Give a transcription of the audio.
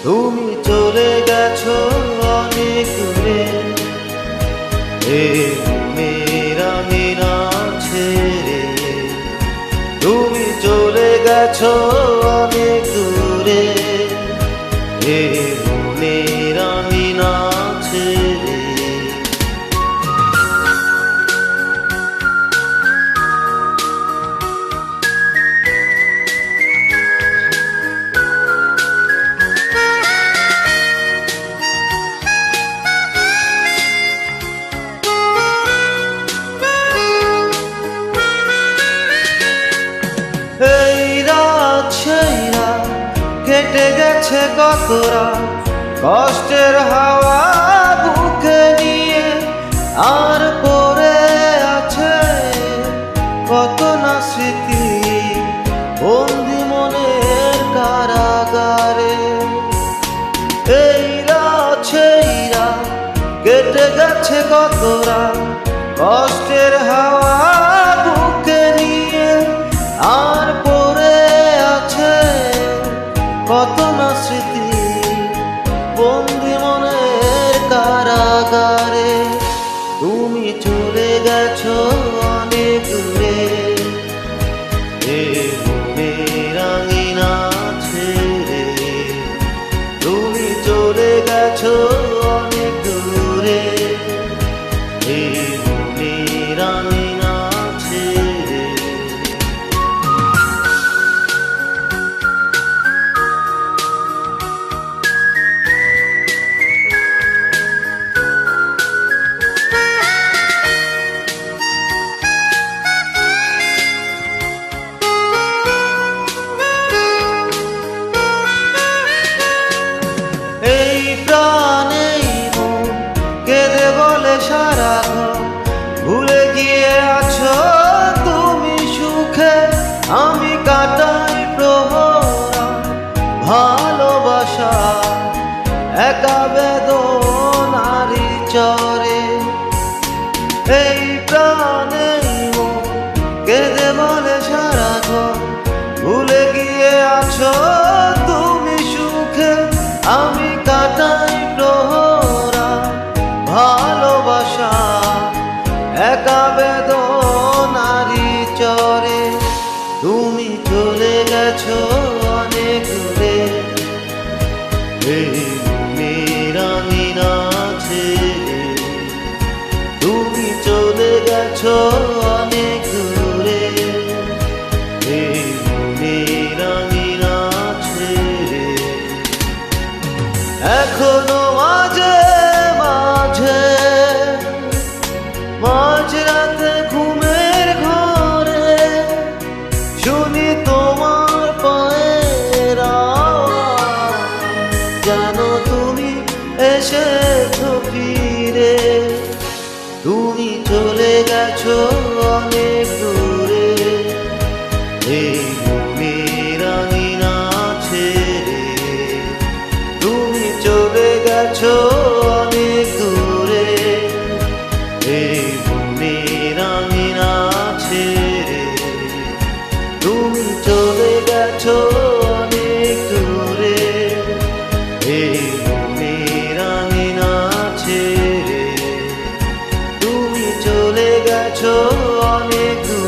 তুমি চলে গেছো অনেক দূরে, মেরা মিনা ছেড়ে। তুমি চলে গেছো অনেক দূরে, মেরা মিনা ছেড়ে। এই রাত সেই রাত কেটে গেছে কত রাত, কষ্টের হাওয়া বুকে নিয়ে, আর পড়ে আছে কত না স্মৃতি বন্দি মনের কারাগারে। এই রাত সেই রাত কেটে গেছে কত রাত, কষ্টের হাওয়া বুকে নিয়ে, আর পড়ে আছে কত না স্মৃতি বন্দি মনের কারাগারে। তুমি চলে গেছো অনেক দূরে, রাঙিনা ছেড়ে। তুমি চলে গেছো অনেক দূরে, রাঙিনা ছেড়ে। এই প্রাণে মন কেঁদে বলে সারা ঘর, ভুলে গিয়ে আছো তুমি সুখে। আমি কাটাই প্রহরা ভালোবাসা একা বেদনারি চরে। এই প্রাণে মন কেঁদে বলে সারা ঘর, ভুলে গিয়ে আছো তুমি সুখে। আমি কাটাই প্রহরা ভালোবাসা একা বেদনারি চরে। তুমি চলে গেছো অনেক দূরে, মেরা মিনা ছেড়ে। তুমি চলে গেছো অনেক দূরে, মেরা মিনা ছেড়ে। এখনো মাঝে মাঝে মাঝরাতে ঘুমের ঘরে শুনি তোমার পায়ের আওয়াজ, জানো তুমি এসেছো ফিরে। তুমি চলে গেছো অনেক দূরে, মেরা মিনা ছেড়ে। তুমি চলে গেছো অনেক দূরে, মেরা মিনা ছেড়ে। তুমি চলে গেছো অনেক দূরে, মেরা মিনা ছেড়ে। তুমি চলে গেছো অনেক দূরে।